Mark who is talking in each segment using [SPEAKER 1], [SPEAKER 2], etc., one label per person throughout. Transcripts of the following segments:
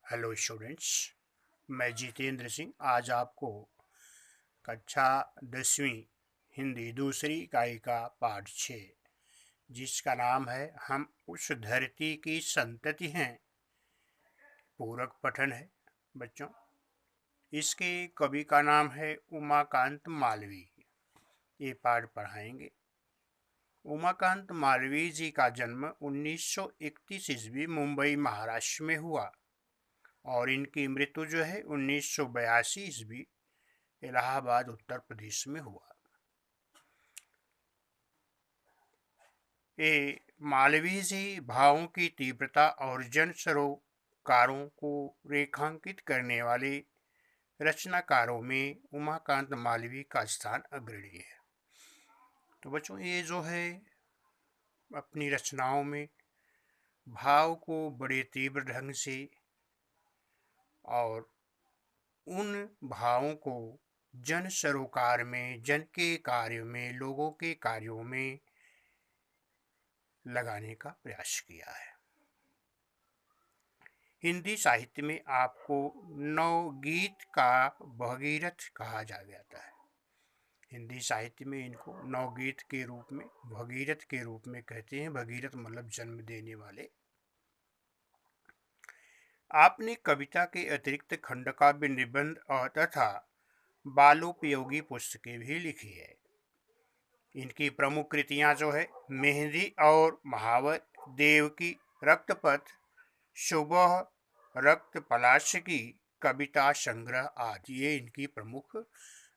[SPEAKER 1] Hello students. मैं जितेंद्र सिंह आज आपको कक्षा 10वीं हिंदी दूसरी इकाई का पाठ 6 जिसका नाम है हम उस धरती की संतति हैं पूरक पठन है बच्चों। इसके कवि का नाम है उमाकांत मालवीय। ये पाठ पढ़ाएंगे। उमाकांत मालवीय जी का जन्म 1931 ईस्वी मुंबई महाराष्ट्र में हुआ और इनकी मृत्यु जो है 1982 ईस्वी इलाहाबाद उत्तर प्रदेश में हुआ। ये मालवीय जी भावों की तीव्रता और जन सरोकारों को रेखांकित करने वाले रचनाकारों में उमाकांत मालवीय का स्थान अग्रणी है। तो बच्चों ये जो है अपनी रचनाओं में भाव को बड़े तीव्र ढंग से और उन भावों को जन सरोकार में, जन के कार्यों में, लोगों के कार्यों में लगाने का प्रयास किया है। हिंदी साहित्य में आपको नवगीत का भगीरथ कहा जाता है। हिंदी साहित्य में इनको नवगीत के रूप में, भगीरथ के रूप में कहते हैं। भगीरथ मतलब जन्म देने वाले। आपने कविता के अतिरिक्त खंडकाव्य, निबंध और तथा बालोपयोगी पुस्तकें भी लिखी है। इनकी प्रमुख कृतियां जो है मेहंदी और महावर, देवकी, रक्तपथ, सुबह, रक्त पलाश की कविता संग्रह आदि ये इनकी प्रमुख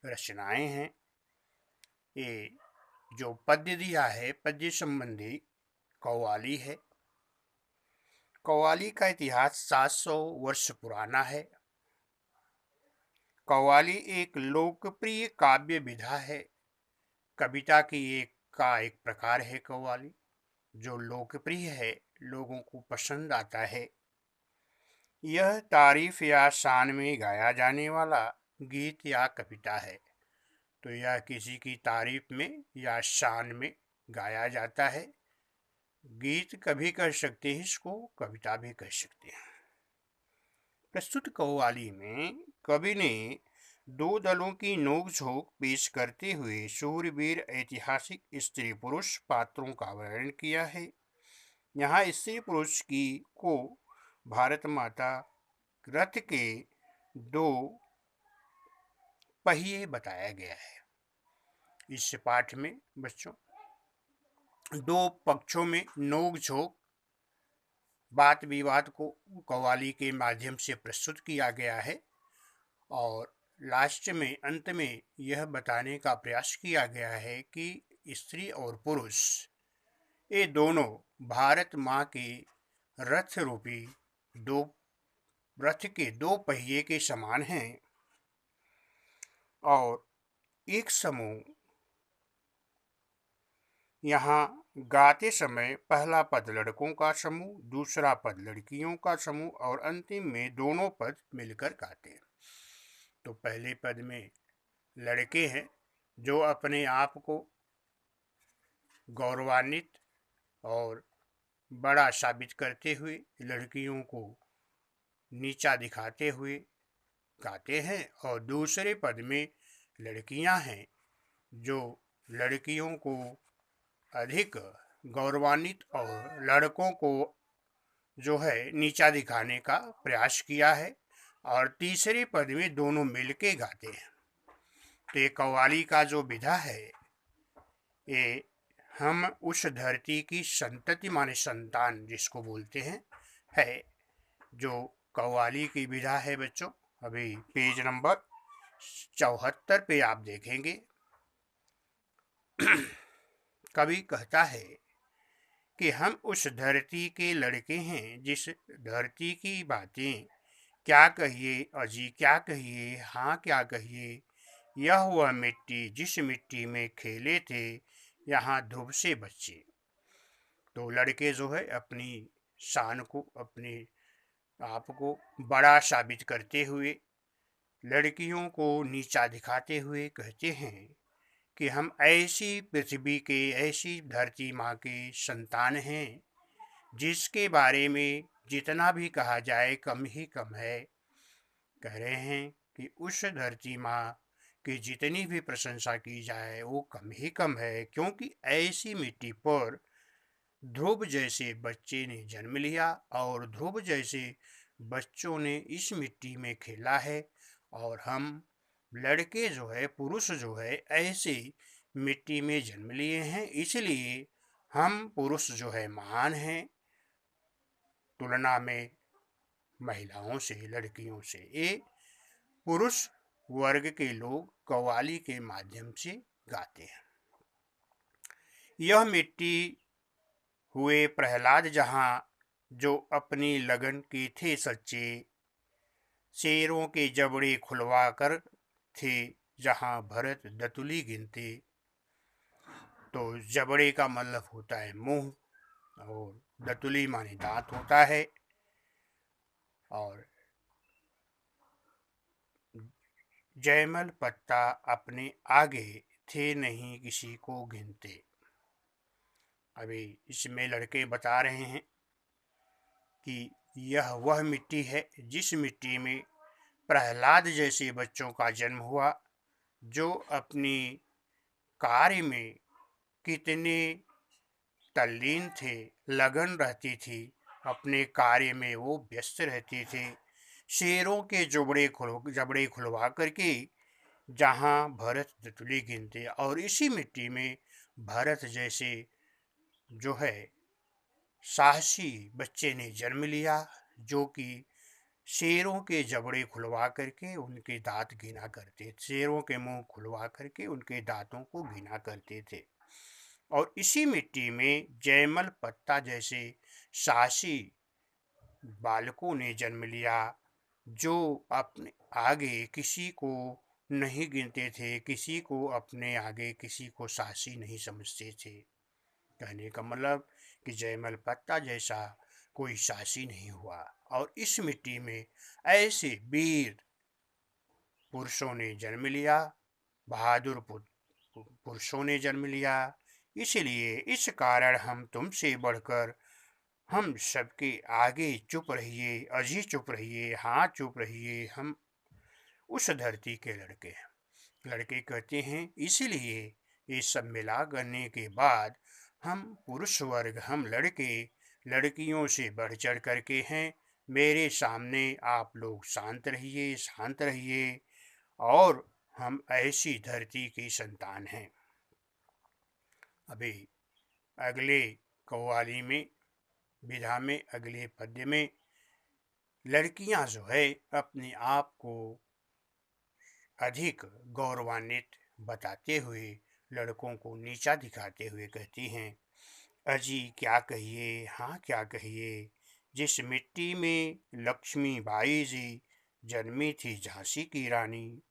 [SPEAKER 1] रचनाएं हैं। ये जो पद्य दिया है पद्य संबंधी कव्वाली है। कव्वाली का इतिहास 700 वर्ष पुराना है। कव्वाली एक लोकप्रिय काव्य विधा है। कविता की एक प्रकार है कव्वाली, जो लोकप्रिय है, लोगों को पसंद आता है। यह तारीफ या शान में गाया जाने वाला गीत या कविता है। तो यह किसी की तारीफ में या शान में गाया जाता है। गीत कभी कह सकते हैं, इसको कविता भी कह सकते हैं। प्रस्तुत कव्वाली में कवि ने दो दलों की नोकझोंक पेश करते हुए शूरवीर ऐतिहासिक स्त्री पुरुष पात्रों का वर्णन किया है। यहाँ स्त्री पुरुष की को भारत माता रथ के दो पहिए बताया गया है। इस पाठ में बच्चों दो पक्षों में नोकझोंक, बात विवाद को कव्वाली के माध्यम से प्रस्तुत किया गया है और लास्ट में, अंत में यह बताने का प्रयास किया गया है कि स्त्री और पुरुष ये दोनों भारत माँ के रथ रूपी रथ के दो पहिए के समान हैं और एक समूह यहाँ गाते समय पहला पद लड़कों का समूह, दूसरा पद लड़कियों का समूह और अंतिम में दोनों पद मिलकर गाते हैं। तो पहले पद में लड़के हैं जो अपने आप को गौरवान्वित और बड़ा साबित करते हुए लड़कियों को नीचा दिखाते हुए गाते हैं और दूसरे पद में लड़कियां हैं जो लड़कियों को अधिक गौरवान्वित और लड़कों को जो है नीचा दिखाने का प्रयास किया है और तीसरे पद में दोनों मिलके गाते हैं। तो ये कव्वाली का जो विधा है ये हम उस धरती की संतति माने संतान जिसको बोलते हैं है, जो कव्वाली की विधा है बच्चों। अभी पेज नंबर 74 पे आप देखेंगे। कवि कहता है कि हम उस धरती के लड़के हैं जिस धरती की बातें क्या कहिए अजी क्या कहिए, हाँ क्या कहिए। यह वह मिट्टी जिस मिट्टी में खेले थे यहाँ धूप से बच्चे। तो लड़के जो है अपनी शान को, अपने आप को बड़ा साबित करते हुए लड़कियों को नीचा दिखाते हुए कहते हैं कि हम ऐसी पृथ्वी के, ऐसी धरती माँ के संतान हैं जिसके बारे में जितना भी कहा जाए कम ही कम है। कह रहे हैं कि उस धरती माँ की जितनी भी प्रशंसा की जाए वो कम ही कम है, क्योंकि ऐसी मिट्टी पर ध्रुव जैसे बच्चे ने जन्म लिया और ध्रुव जैसे बच्चों ने इस मिट्टी में खेला है। और हम लड़के जो है, पुरुष जो है, ऐसे मिट्टी में जन्म लिए हैं, इसलिए हम पुरुष जो है महान हैं तुलना में महिलाओं से, लड़कियों से। ये पुरुष वर्ग के लोग कव्वाली के माध्यम से गाते हैं। यह मिट्टी हुए प्रहलाद जहाँ, जो अपनी लगन के थे सच्चे, शेरों के जबड़े खुलवा कर थे जहाँ भरत दतुली गिनते। तो जबड़े का मतलब होता है मुंह, और दतुली माने दांत होता है। और जयमल पत्ता अपने आगे थे नहीं किसी को गिनते। अभी इसमें लड़के बता रहे हैं कि यह वह मिट्टी है जिस मिट्टी में प्रहलाद जैसे बच्चों का जन्म हुआ, जो अपनी कार्य में कितने तल्लीन थे, लगन रहती थी, अपने कार्य में वो व्यस्त रहते थे। शेरों के जबड़े खुलवा करके जहाँ भरत दतुली गिनते, और इसी मिट्टी में भरत जैसे जो है साहसी बच्चे ने जन्म लिया, जो कि शेरों के जबड़े खुलवा करके उनके दांत गिना करते, शेरों के मुंह खुलवा करके उनके दांतों को गिना करते थे। और इसी मिट्टी में जयमल पत्ता जैसे साहसी बालकों ने जन्म लिया, जो अपने आगे किसी को नहीं गिनते थे, किसी को अपने आगे किसी को साहसी नहीं समझते थे। कहने का मतलब कि जयमल पत्ता जैसा कोई साहसी नहीं हुआ। और इस मिट्टी में ऐसे वीर पुरुषों ने जन्म लिया, बहादुर पुरुषों ने जन्म लिया। इसलिए इस कारण हम तुमसे बढ़कर हम सबके आगे चुप रहिए, अजी चुप रहिए, हाँ चुप रहिए, हम उस धरती के लड़के हैं। लड़के कहते हैं इसलिए ये सब मिला करने के बाद हम पुरुष वर्ग, हम लड़के लड़कियों से बढ़ चढ़ करके हैं। मेरे सामने आप लोग शांत रहिए, शांत रहिए, और हम ऐसी धरती की संतान हैं। अभी अगले कव्वाली में, विधा में, अगले पद्य में लड़कियां जो है अपने आप को अधिक गौरवान्वित बताते हुए लड़कों को नीचा दिखाते हुए कहती हैं, अजी क्या कहिए, हाँ क्या कहिए, जिस मिट्टी में लक्ष्मी बाई जी जन्मी थी झांसी की रानी,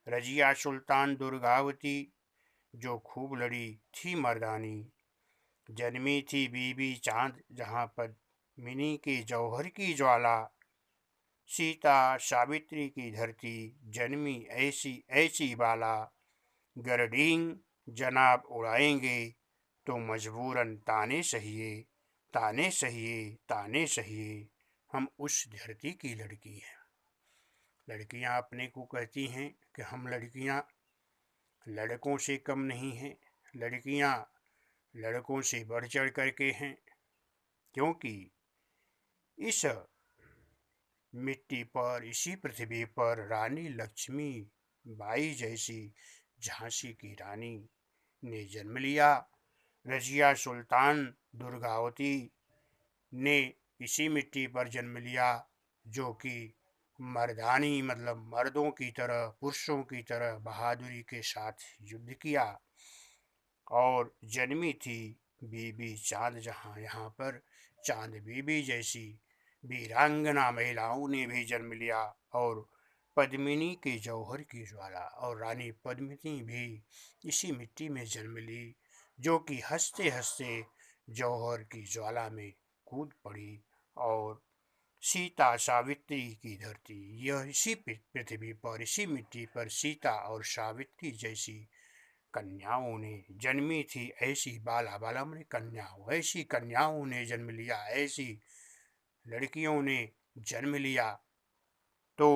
[SPEAKER 1] रजिया सुल्तान दुर्गावती जो खूब लड़ी थी मर्दानी, जन्मी थी बीबी चांद जहाँ पद्मिनी के जौहर की ज्वाला, सीता सावित्री की धरती जन्मी ऐसी ऐसी बाला, गरडींग जनाब उड़ाएंगे तो मजबूरन ताने सहिए, ताने सहिए, ताने सहिए। हम उस धरती की लड़की हैं। लड़कियां अपने को कहती हैं कि हम लड़कियां लड़कों से कम नहीं हैं, लड़कियां लड़कों से बढ़ चढ़ करके हैं, क्योंकि इस मिट्टी पर, इसी पृथ्वी पर रानी लक्ष्मी बाई जैसी झांसी की रानी ने जन्म लिया। रजिया सुल्तान दुर्गावती ने इसी मिट्टी पर जन्म लिया, जो कि मर्दानी मतलब मर्दों की तरह, पुरुषों की तरह बहादुरी के साथ युद्ध किया। और जन्मी थी बीबी चांद जहाँ, यहाँ पर चांद बीबी जैसी वीरांगना महिलाओं ने भी जन्म लिया। और पद्मिनी के जौहर की ज्वाला, और रानी पद्मिनी भी इसी मिट्टी में जन्म ली, जो कि हंसते हंसते जौहर की ज्वाला में कूद पड़ी। और सीता सावित्री की धरती, यह इसी पृथ्वी पर, इसी मिट्टी पर सीता और सावित्री जैसी कन्याओं ने जन्मी थी। ऐसी बाला, बाला माने कन्याओं, ऐसी कन्याओं ने जन्म लिया, ऐसी लड़कियों ने जन्म लिया तो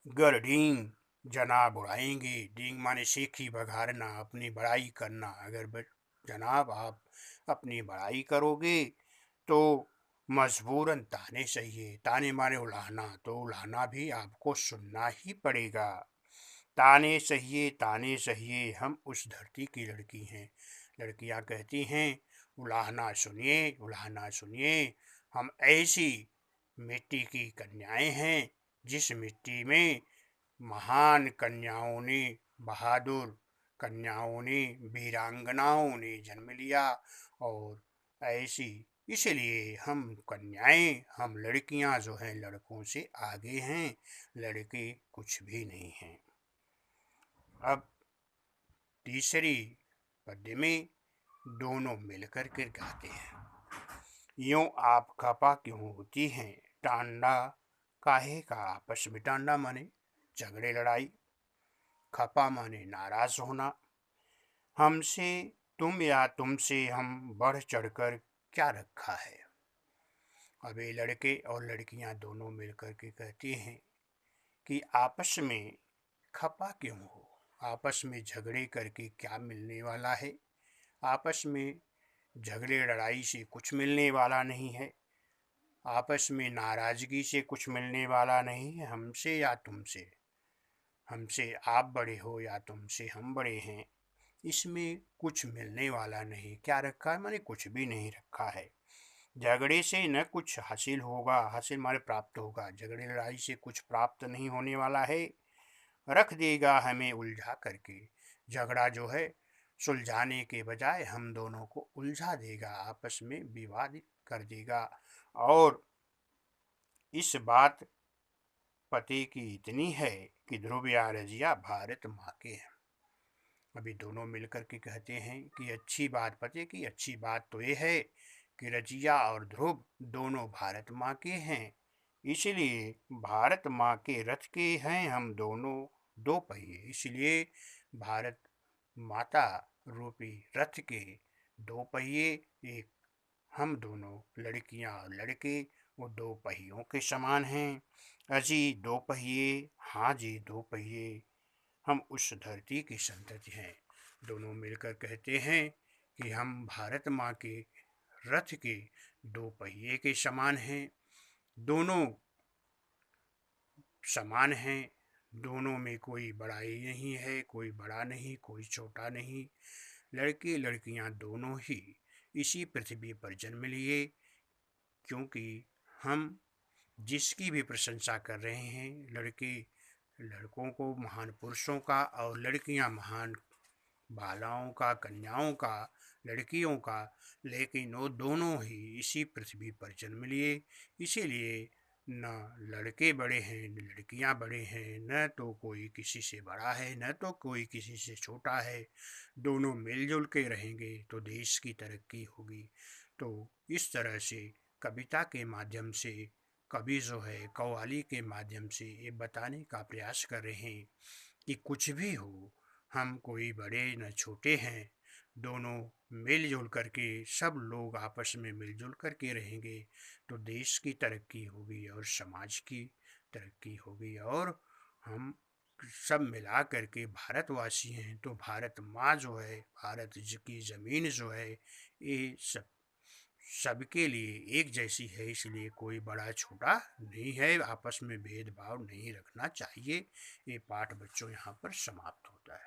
[SPEAKER 1] गर डींग जनाब उड़ाएंगे। डींग माने सीखी बघारना, अपनी बड़ाई करना। अगर जनाब आप अपनी बड़ाई करोगे तो मजबूरन ताने सहिए। ताने माने उलाहना, तो उलाहना भी आपको सुनना ही पड़ेगा। ताने सहिए हम उस धरती की लड़की हैं। लड़कियां कहती हैं उलाहना सुनिए, हम ऐसी मिट्टी की कन्याएं हैं जिस मिट्टी में महान कन्याओं ने, बहादुर कन्याओं ने, वीरांगनाओं ने जन्म लिया। और ऐसी इसलिए हम कन्याएं, हम लड़कियां जो हैं लड़कों से आगे हैं, लड़के कुछ भी नहीं हैं। अब तीसरी पद्य में दोनों मिलकर के गाते हैं। यूं आप खपा क्यों होती हैं, टांडा काहे का आपस में। टांडा माने झगड़े लड़ाई, खपा माने नाराज होना। हमसे तुम या तुमसे हम बढ़ चढ़कर क्या रखा है। अब ये लड़के और लड़कियां दोनों मिलकर के कहती हैं कि आपस में खपा क्यों हो, आपस में झगड़े करके क्या मिलने वाला है। आपस में झगड़े लड़ाई से कुछ मिलने वाला नहीं है। आपस में नाराजगी से कुछ मिलने वाला नहीं है। हमसे या तुमसे, हमसे आप बड़े हो या तुमसे हम बड़े हैं, इसमें कुछ मिलने वाला नहीं। क्या रखा है माने कुछ भी नहीं रखा है। झगड़े से न कुछ हासिल होगा, हासिल माने प्राप्त होगा। झगड़े लड़ाई से कुछ प्राप्त नहीं होने वाला है। रख देगा हमें उलझा करके। झगड़ा जो है सुलझाने के बजाय हम दोनों को उलझा देगा, आपस में विवाद कर देगा। और इस बात पते की इतनी है कि ध्रुव या रजिया भारत माँ के हैं। अभी दोनों मिलकर के कहते हैं कि अच्छी बात, पते की अच्छी बात तो ये है कि रजिया और ध्रुव दोनों भारत माँ के हैं। इसलिए भारत माँ के रथ के हैं हम दोनों दो पहिए। इसलिए भारत माता रूपी रथ के दो पहिए, एक हम दोनों लड़कियां और लड़के वो दो पहियों के समान हैं। अजी दो पहिए, हाँ जी दो पहिए, हम उस धरती की संतति हैं। दोनों मिलकर कहते हैं कि हम भारत माँ के रथ के दो पहिए के समान हैं। दोनों समान हैं, दोनों में कोई बड़ाई नहीं है, कोई बड़ा नहीं, कोई छोटा नहीं। लड़के लड़कियां दोनों ही इसी पृथ्वी पर जन्म लिए, क्योंकि हम जिसकी भी प्रशंसा कर रहे हैं, लड़के लड़कों को महान पुरुषों का और लड़कियां महान बालाओं का, कन्याओं का, लड़कियों का, लेकिन वो दोनों ही इसी पृथ्वी पर जन्म लिए। इसीलिए न लड़के बड़े हैं न लड़कियां बड़े हैं, न तो कोई किसी से बड़ा है न तो कोई किसी से छोटा है। दोनों मिलजुल के रहेंगे तो देश की तरक्की होगी। तो इस तरह से कविता के माध्यम से कवि जो है कव्वाली के माध्यम से ये बताने का प्रयास कर रहे हैं कि कुछ भी हो, हम कोई बड़े न छोटे हैं। दोनों मिलजुल करके, सब लोग आपस में मिलजुल करके रहेंगे तो देश की तरक्की होगी और समाज की तरक्की होगी। और हम सब मिला करके भारतवासी हैं तो भारत माँ जो है, भारत की ज़मीन जो है, ये सबके लिए एक जैसी है। इसलिए कोई बड़ा छोटा नहीं है, आपस में भेदभाव नहीं रखना चाहिए। ये पाठ बच्चों यहाँ पर समाप्त होता है।